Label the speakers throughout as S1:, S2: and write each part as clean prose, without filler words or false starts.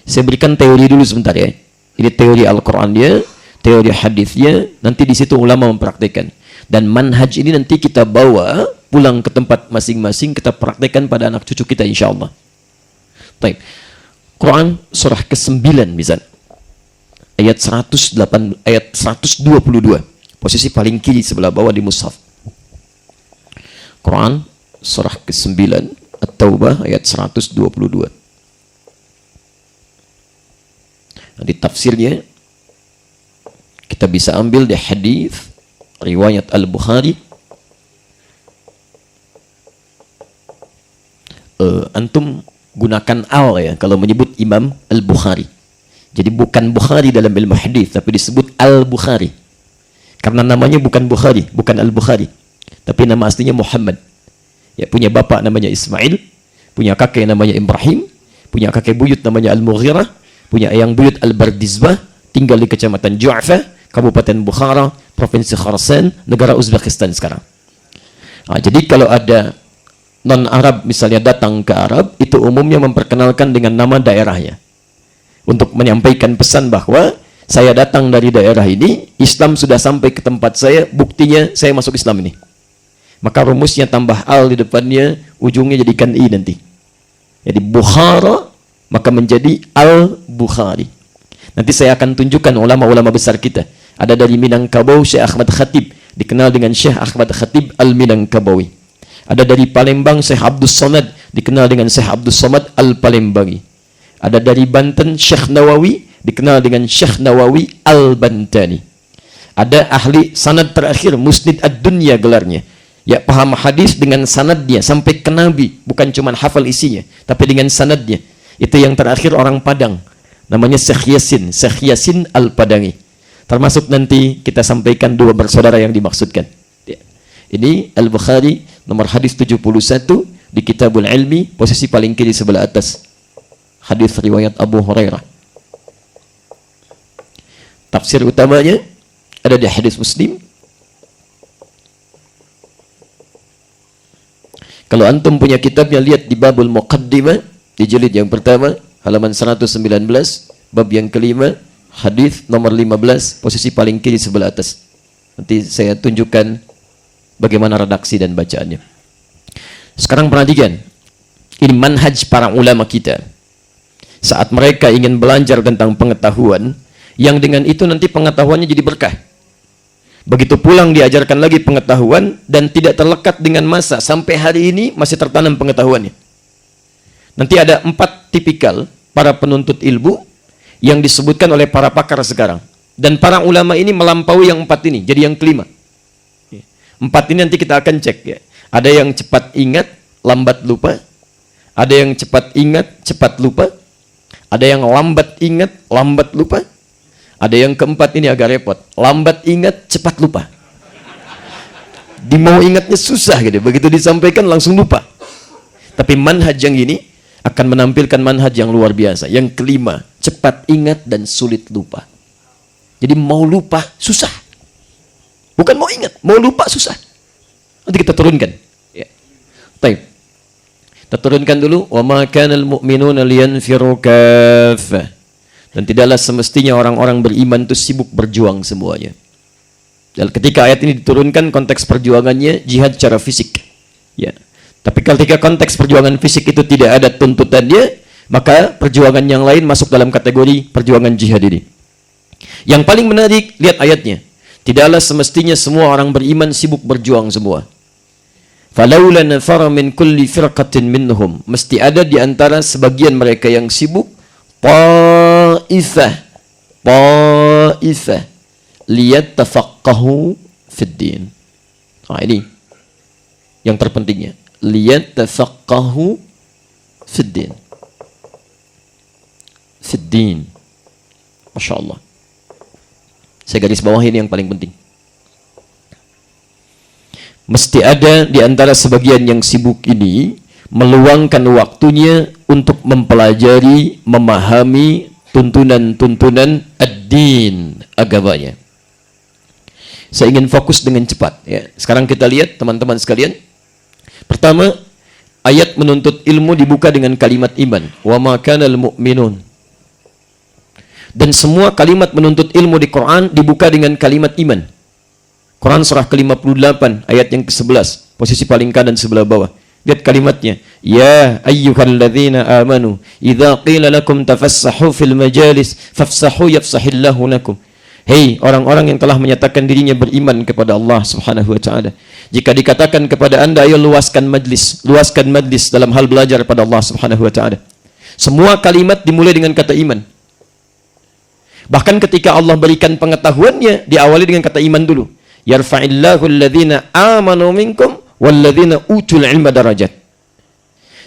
S1: Saya berikan teori dulu sebentar ya. Ini teori Al-Quran dia, teori hadisnya, nanti di situ ulama mempraktikkan. Dan manhaj ini nanti kita bawa pulang ke tempat masing-masing, kita praktekkan pada anak cucu kita insyaallah. Baik. Quran surah ke-9 misalnya. Ayat 122. Posisi paling kiri sebelah bawah di mushaf. Quran surah ke-9 At-Taubah ayat 122. Di tafsirnya kita bisa ambil di hadis riwayat Al-Bukhari. Antum gunakan al ya kalau menyebut Imam Al-Bukhari. Jadi bukan Bukhari dalam ilmu hadis tapi disebut Al-Bukhari. Karena namanya bukan Bukhari, bukan Al-Bukhari. Tapi nama aslinya Muhammad. Ya, punya bapak namanya Ismail, punya kakek namanya Ibrahim, punya kakek buyut namanya Al-Mughirah, punya ayang buyut Al-Bardizbah, tinggal di kecamatan Ju'fa, Kabupaten Bukhara, Provinsi Khorasan, negara Uzbekistan sekarang. Nah, jadi kalau ada non-Arab misalnya datang ke Arab, itu umumnya memperkenalkan dengan nama daerahnya. Untuk menyampaikan pesan bahwa saya datang dari daerah ini, Islam sudah sampai ke tempat saya, buktinya saya masuk Islam ini. Maka rumusnya tambah al di depannya, ujungnya jadikan i nanti. Jadi Bukhara maka menjadi Al-Bukhari. Nanti saya akan tunjukkan ulama-ulama besar kita. Ada dari Minangkabau Syekh Ahmad Khatib, dikenal dengan Syekh Ahmad Khatib Al-Minangkabawi. Ada dari Palembang Syekh Abdus Somad, dikenal dengan Syekh Abdus Somad Al-Palembangi. Ada dari Banten Syekh Nawawi, dikenal dengan Syekh Nawawi Al-Bantani. Ada ahli sanad terakhir Musnid Ad-Dunya gelarnya. Ya, paham hadis dengan sanadnya sampai ke Nabi, bukan cuma hafal isinya, tapi dengan sanadnya. Itu yang terakhir orang Padang, namanya Syekh Yasin Al-Padangi. Termasuk nanti kita sampaikan dua bersaudara yang dimaksudkan. Ya. Ini Al-Bukhari nomor hadis 71 di Kitabul Ilmi, posisi paling kiri sebelah atas. Hadis riwayat Abu Hurairah. Tafsir utamanya ada di hadis Muslim. Kalau antum punya kitabnya, lihat di babul Muqaddimah di jilid yang pertama, halaman 119, bab yang kelima, hadis nomor 15, posisi paling kiri sebelah atas. Nanti saya tunjukkan bagaimana redaksi dan bacaannya. Sekarang perhatikan, ini manhaj para ulama kita. Saat mereka ingin belajar tentang pengetahuan, yang dengan itu nanti pengetahuannya jadi berkah. Begitu pulang diajarkan lagi pengetahuan dan tidak terlekat dengan masa. Sampai hari ini masih tertanam pengetahuannya. Nanti ada 4 tipikal para penuntut ilmu yang disebutkan oleh para pakar sekarang. Dan para ulama ini melampaui yang 4 ini. Jadi yang kelima. 4 ini nanti kita akan cek ya. Ada yang cepat ingat, lambat lupa. Ada yang cepat ingat, cepat lupa. Ada yang lambat ingat, lambat lupa. Ada yang keempat ini agak repot. Lambat ingat, cepat lupa. Mau ingatnya susah gitu. Begitu disampaikan langsung lupa. Tapi manhaj yang ini akan menampilkan manhaj yang luar biasa. Yang kelima, cepat ingat dan sulit lupa. Jadi mau lupa susah. Bukan mau ingat, mau lupa susah. Nanti kita turunkan. Ya. Baik. Kita turunkan dulu. Wa ma kanal mu'minuna liyanfiru kaffah. Dan tidaklah semestinya orang-orang beriman itu sibuk berjuang semuanya. Dan ketika ayat ini diturunkan, konteks perjuangannya jihad secara fisik. Ya. Tapi ketika konteks perjuangan fisik itu tidak ada tuntutannya, maka perjuangan yang lain masuk dalam kategori perjuangan jihad ini. Yang paling menarik, lihat ayatnya. Tidaklah semestinya semua orang beriman sibuk berjuang semua. Falaula nafara min kulli firqatin minhum. Mesti ada di antara sebagian mereka yang sibuk. Ta'ifah liyattafaqahu fid din. Nah, ini yang terpentingnya. Liyattafaqahu fid din. Fid din. Masya Allah. Saya garis bawah ini yang paling penting. Mesti ada di antara sebagian yang sibuk ini meluangkan waktunya untuk mempelajari, memahami tuntunan-tuntunan ad-din, agamanya. Saya ingin fokus dengan cepat ya. Sekarang kita lihat teman-teman sekalian. Pertama, ayat menuntut ilmu dibuka dengan kalimat iman. Wa ma kanal mu'minun. Dan semua kalimat menuntut ilmu di Quran dibuka dengan kalimat iman. Quran surah ke-58 ayat yang ke-11, posisi paling kanan sebelah bawah. Lihat kalimatnya. Ya ayyuhalladzina amanu idza qila lakum tafassahu fil majalis fafsahu yafsahillahu lakum. Hei orang-orang yang telah menyatakan dirinya beriman kepada Allah Subhanahu wa taala. Jika dikatakan kepada Anda ayo luaskan majlis dalam hal belajar pada Allah Subhanahu wa taala. Semua kalimat dimulai dengan kata iman. Bahkan ketika Allah berikan pengetahuannya, diawali dengan kata iman dulu. Yarfa'illahu alladhina amanu minkum walladzina utul ilma darajat.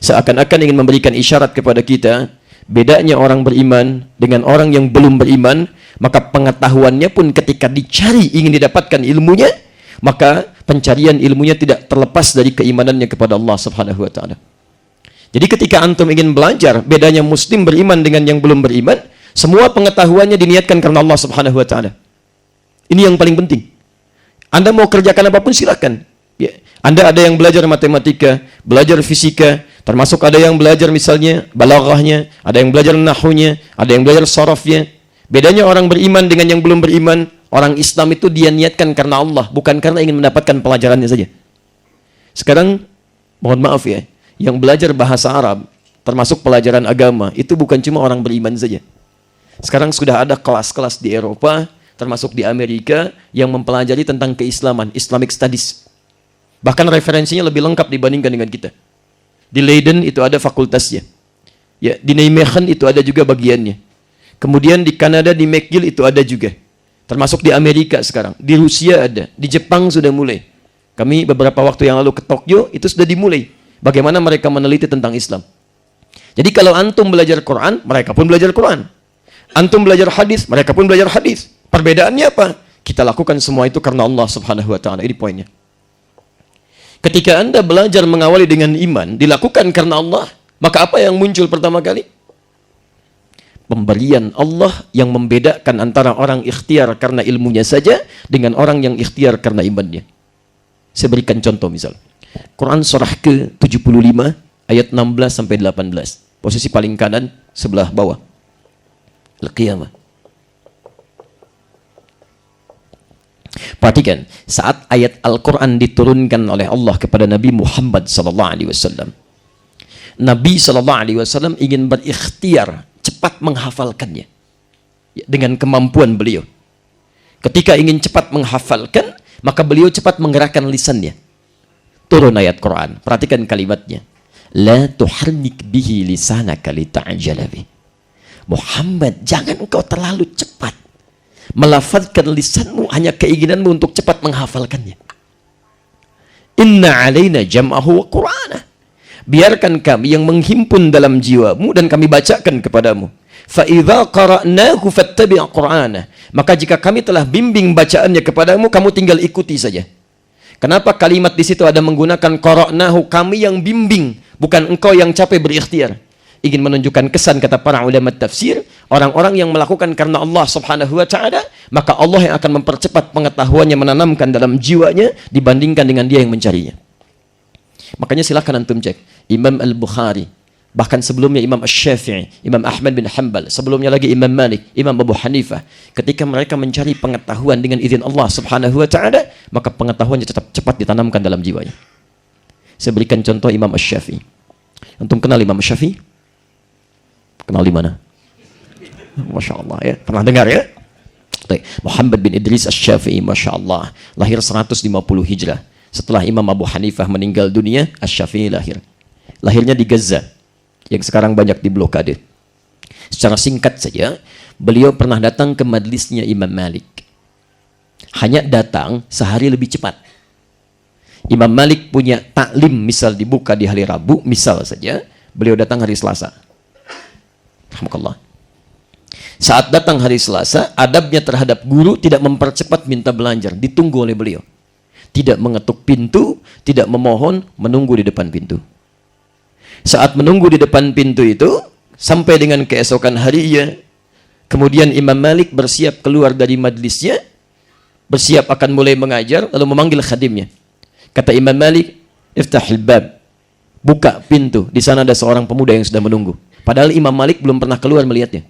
S1: Seakan-akan ingin memberikan isyarat kepada kita, bedanya orang beriman dengan orang yang belum beriman, maka pengetahuannya pun ketika dicari ingin didapatkan ilmunya, maka pencarian ilmunya tidak terlepas dari keimanannya kepada Allah Subhanahu wa taala. Jadi ketika antum ingin belajar bedanya muslim beriman dengan yang belum beriman, semua pengetahuannya diniatkan karena Allah Subhanahu wa taala. Ini yang paling penting. Anda mau kerjakan apapun silakan. Ya. Anda ada yang belajar matematika, belajar fisika, termasuk ada yang belajar misalnya balaghahnya, ada yang belajar nahwunya, ada yang belajar sarafnya. Bedanya orang beriman dengan yang belum beriman, orang Islam itu dia niatkan karena Allah, bukan karena ingin mendapatkan pelajarannya saja. Sekarang mohon maaf ya, yang belajar bahasa Arab, termasuk pelajaran agama, itu bukan cuma orang beriman saja. Sekarang sudah ada kelas-kelas di Eropa, termasuk di Amerika, yang mempelajari tentang keislaman, Islamic Studies. Bahkan referensinya lebih lengkap dibandingkan dengan kita. Di Leiden itu ada fakultasnya. Ya, di Nijmegen itu ada juga bagiannya. Kemudian di Kanada, di McGill itu ada juga. Termasuk di Amerika sekarang. Di Rusia ada. Di Jepang sudah mulai. Kami beberapa waktu yang lalu ke Tokyo, itu sudah dimulai. Bagaimana mereka meneliti tentang Islam. Jadi kalau antum belajar Quran, mereka pun belajar Quran. Antum belajar hadis, mereka pun belajar hadis. Perbedaannya apa? Kita lakukan semua itu karena Allah Subhanahu wa taala. Ini poinnya. Ketika Anda belajar mengawali dengan iman, dilakukan karena Allah, maka apa yang muncul pertama kali? Pemberian Allah yang membedakan antara orang ikhtiar karena ilmunya saja dengan orang yang ikhtiar karena imannya. Saya berikan contoh misal. Quran surah ke-75 ayat 16 sampai 18. Posisi paling kanan sebelah bawah. Al-Qiyamah. Perhatikan, saat ayat Al-Quran diturunkan oleh Allah kepada Nabi Muhammad SAW, Nabi SAW ingin berikhtiar cepat menghafalkannya dengan kemampuan beliau. Ketika ingin cepat menghafalkan, maka beliau cepat menggerakkan lisannya. Turun ayat Quran, perhatikan kalimatnya. La tuharnik bihi lisanaka lita'jala bih. Muhammad, jangan engkau terlalu cepat melafazkan lisanmu, hanya keinginanmu untuk cepat menghafalkannya. Inna alaina jam'ahu wa qur'ana. Biarkan kami yang menghimpun dalam jiwamu dan kami bacakan kepadamu. Fa idza qara'nahu fattabi' qur'ana. Maka jika kami telah bimbing bacaannya kepadamu, kamu tinggal ikuti saja. Kenapa kalimat di situ ada menggunakan qara'nahu, kami yang bimbing, bukan engkau yang capek berikhtiar? Ingin menunjukkan kesan, kata para ulama tafsir, orang-orang yang melakukan karena Allah Subhanahu wa taala, maka Allah yang akan mempercepat pengetahuannya, menanamkan dalam jiwanya dibandingkan dengan dia yang mencarinya. Makanya silakan antum cek Imam Al-Bukhari, bahkan sebelumnya Imam Asy-Syafi'i, Imam Ahmad bin Hanbal, sebelumnya lagi Imam Malik, Imam Abu Hanifah, ketika mereka mencari pengetahuan dengan izin Allah Subhanahu wa taala, maka pengetahuannya cepat ditanamkan dalam jiwanya. Saya berikan contoh Imam Asy-Syafi'i. Antum kenal Imam Asy-Syafi'i? Kenal di mana? Masya Allah ya. Pernah dengar ya? Muhammad bin Idris Asy-Syafi'i, Masya Allah, lahir 150 Hijrah. Setelah Imam Abu Hanifah meninggal dunia, Asy-Syafi'i lahir. Lahirnya di Gaza, yang sekarang banyak diblokade. Secara singkat saja, beliau pernah datang ke majlisnya Imam Malik. Hanya datang sehari lebih cepat. Imam Malik punya taklim, misal dibuka di hari Rabu, misal saja, beliau datang hari Selasa. Alhamdulillah. Saat datang hari Selasa, adabnya terhadap guru tidak mempercepat minta belajar, ditunggu oleh beliau. Tidak mengetuk pintu, tidak memohon, menunggu di depan pintu. Saat menunggu di depan pintu itu, sampai dengan keesokan harinya, kemudian Imam Malik bersiap keluar dari majlisnya, bersiap akan mulai mengajar, lalu memanggil khadimnya. Kata Imam Malik, iftahil bab, buka pintu, di sana ada seorang pemuda yang sudah menunggu. Padahal Imam Malik belum pernah keluar melihatnya.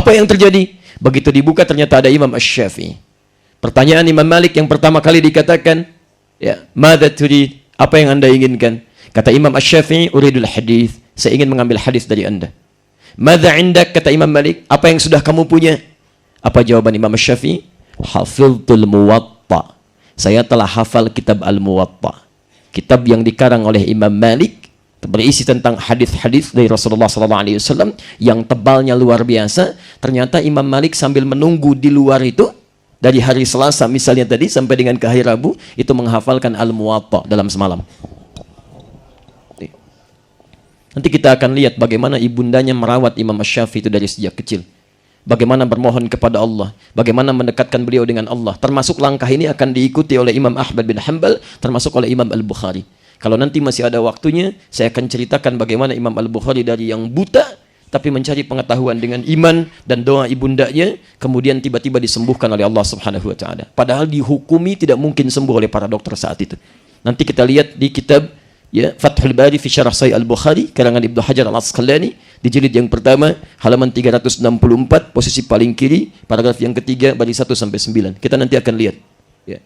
S1: Apa yang terjadi? Begitu dibuka ternyata ada Imam Asy-Syafi'i. Pertanyaan Imam Malik yang pertama kali dikatakan, ya, madza turid? Apa yang Anda inginkan? Kata Imam Asy-Syafi'i, uridul hadis. Saya ingin mengambil hadis dari Anda. Madza indak? Kata Imam Malik, apa yang sudah kamu punya? Apa jawaban Imam Asy-Syafi'i? Hafiztul Muwatta. Saya telah hafal kitab Al-Muwatta. Kitab yang dikarang oleh Imam Malik, berisi tentang hadis-hadis dari Rasulullah SAW yang tebalnya luar biasa. Ternyata Imam Malik sambil menunggu di luar itu, dari hari Selasa misalnya tadi sampai dengan ke hari Rabu, itu menghafalkan Al-Muwatta dalam semalam. Nanti kita akan lihat bagaimana ibundanya merawat Imam Asy-Syafi'i itu dari sejak kecil. Bagaimana bermohon kepada Allah, bagaimana mendekatkan beliau dengan Allah. Termasuk langkah ini akan diikuti oleh Imam Ahmad bin Hanbal, termasuk oleh Imam Al-Bukhari. Kalau nanti masih ada waktunya, saya akan ceritakan bagaimana Imam Al-Bukhari dari yang buta, tapi mencari pengetahuan dengan iman dan doa ibundanya, kemudian tiba-tiba disembuhkan oleh Allah Subhanahu wa Ta'ala. Padahal dihukumi tidak mungkin sembuh oleh para dokter saat itu. Nanti kita lihat di kitab, ya, Fathul Bari fi Syarah Sahih Al-Bukhari karangan Ibnu Hajar Al-Asqalani di jilid yang pertama halaman 364 posisi paling kiri paragraf yang ketiga baris 1 sampai 9. Kita nanti akan lihat, ya.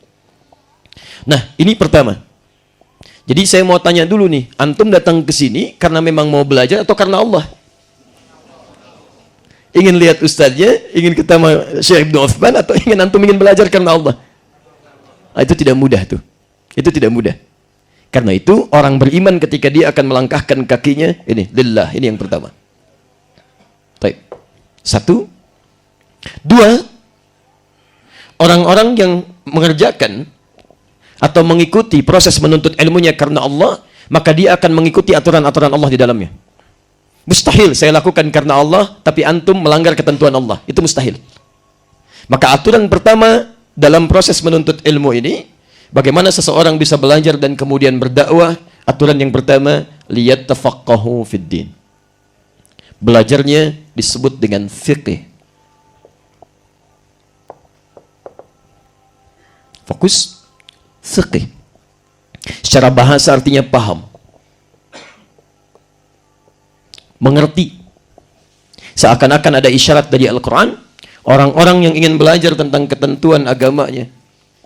S1: Nah, ini pertama. Jadi saya mau tanya dulu nih, antum datang ke sini karena memang mau belajar atau karena Allah? Ingin lihat ustadznya, ingin ketemu Syekh Ibnu Utsman, atau antum ingin belajar karena Allah? Nah, itu tidak mudah tuh. Itu tidak mudah. Karena itu orang beriman ketika dia akan melangkahkan kakinya, ini lillah, ini yang pertama. Baik. 1. 2. Orang-orang yang mengerjakan atau mengikuti proses menuntut ilmunya karena Allah, maka dia akan mengikuti aturan-aturan Allah di dalamnya. Mustahil saya lakukan karena Allah, tapi antum melanggar ketentuan Allah. Itu mustahil. Maka aturan pertama dalam proses menuntut ilmu ini, bagaimana seseorang bisa belajar dan kemudian berdakwah? Aturan yang pertama, liyattafaqahu fid din. Belajarnya disebut dengan fiqh. Fokus fiqh. Secara bahasa artinya paham, mengerti. Seakan-akan ada isyarat dari Al-Quran, orang-orang yang ingin belajar tentang ketentuan agamanya,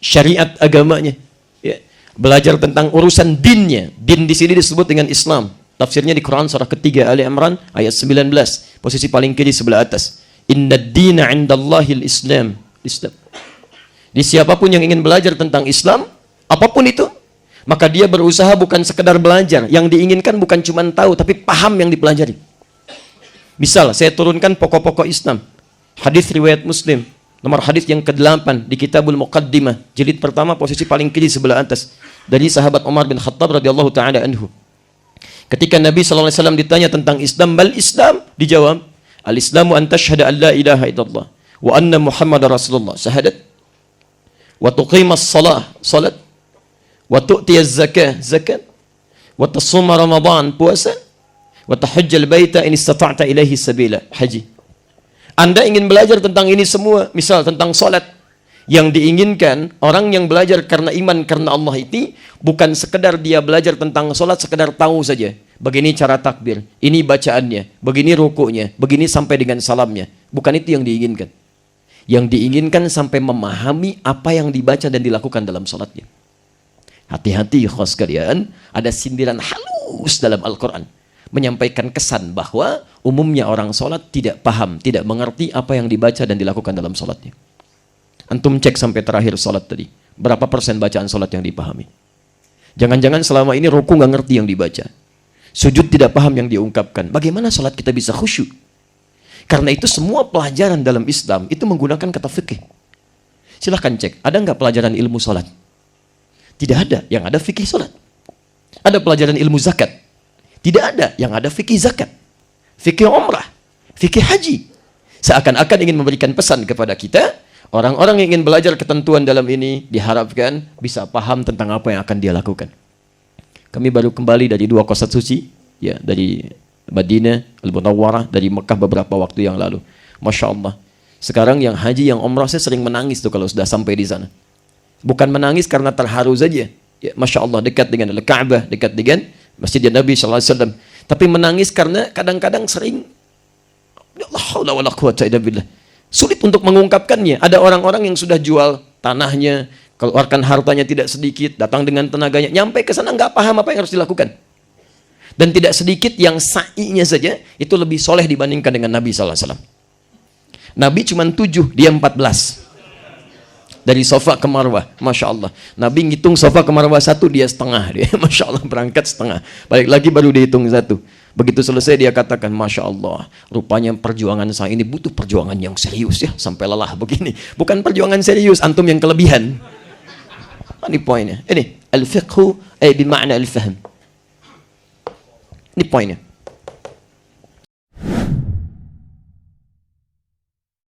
S1: syariat agamanya, ya, belajar tentang urusan dinnya. Din di sini disebut dengan Islam. Tafsirnya di Quran surah ketiga Ali Imran ayat 19, posisi paling kiri sebelah atas. Inna ad-dina 'indallahil Islam. Islam. Di siapapun yang ingin belajar tentang Islam, apapun itu, maka dia berusaha bukan sekedar belajar. Yang diinginkan bukan cuma tahu, tapi paham yang dipelajari. Misal, saya turunkan pokok-pokok Islam. Hadis riwayat Muslim, nomor hadis yang ke-8 di Kitabul Muqaddimah, jilid pertama posisi paling kiri sebelah atas, dari sahabat Umar bin Khattab radhiyallahu taala anhu. Ketika Nabi SAW ditanya tentang Islam, mal Islam? Dijawab, al-Islamu an tashhada an la ilaha illallah wa anna Muhammadar Rasulullah, syahadat, wa tuqimas salah, salat, wa tu'tiyaz zakah, zakat, wa tasuma Ramadan, puasa, wa tahajjal baita in istata'ta ilaihi sabila, haji. Anda ingin belajar tentang ini semua, misal tentang salat, yang diinginkan orang yang belajar karena iman karena Allah itu bukan sekedar dia belajar tentang salat sekedar tahu saja. Begini cara takbir, ini bacaannya, begini rukuknya, begini sampai dengan salamnya. Bukan itu yang diinginkan. Yang diinginkan sampai memahami apa yang dibaca dan dilakukan dalam salatnya. Hati-hati ikhwas sekalian, ada sindiran halus dalam Al-Quran menyampaikan kesan bahwa umumnya orang sholat tidak paham, tidak mengerti apa yang dibaca dan dilakukan dalam sholatnya. Antum cek sampai terakhir sholat tadi, berapa persen bacaan sholat yang dipahami? Jangan-jangan selama ini ruku nggak ngerti yang dibaca, sujud tidak paham yang diungkapkan. Bagaimana sholat kita bisa khusyuk? Karena itu semua pelajaran dalam Islam itu menggunakan kata fikih. Silahkan cek, ada nggak pelajaran ilmu sholat? Tidak ada, yang ada fikih sholat. Ada pelajaran ilmu zakat? Tidak ada, yang ada fikih zakat, fikih umrah, fikih haji. Seakan-akan ingin memberikan pesan kepada kita, orang-orang yang ingin belajar ketentuan dalam ini diharapkan bisa paham tentang apa yang akan dia lakukan. Kami baru kembali dari 2 kota suci, ya, dari Madinah, Al-Munawwarah, dari Mekah beberapa waktu yang lalu. Masya Allah. Sekarang yang haji, yang umrah, saya sering menangis tuh kalau sudah sampai di sana. Bukan menangis karena terharu saja, ya, Masya Allah, dekat dengan Al-Ka'bah, dekat dengan Masjid Nabi SAW. Tapi menangis karena kadang-kadang sering La haula wala quwata illa billah. Sulit untuk mengungkapkannya. Ada orang-orang yang sudah jual tanahnya, keluarkan hartanya tidak sedikit, datang dengan tenaganya, nyampe ke sana nggak paham apa yang harus dilakukan. Dan tidak sedikit yang sa'inya saja itu lebih soleh dibandingkan dengan Nabi SAW. Nabi cuma 7, dia 14. Dari Safa ke Marwah, Masya Allah. Nabi ngitung Safa ke Marwah 1, dia setengah. Dia, Masya Allah, berangkat setengah. Balik lagi baru dihitung 1. Begitu selesai dia katakan, Masya Allah, rupanya perjuangan saya ini butuh perjuangan yang serius ya, sampai lelah begini. Bukan perjuangan serius, antum yang kelebihan. Ini poinnya. Ini, al-fiqhu bimakna al-fahm. Ini poinnya.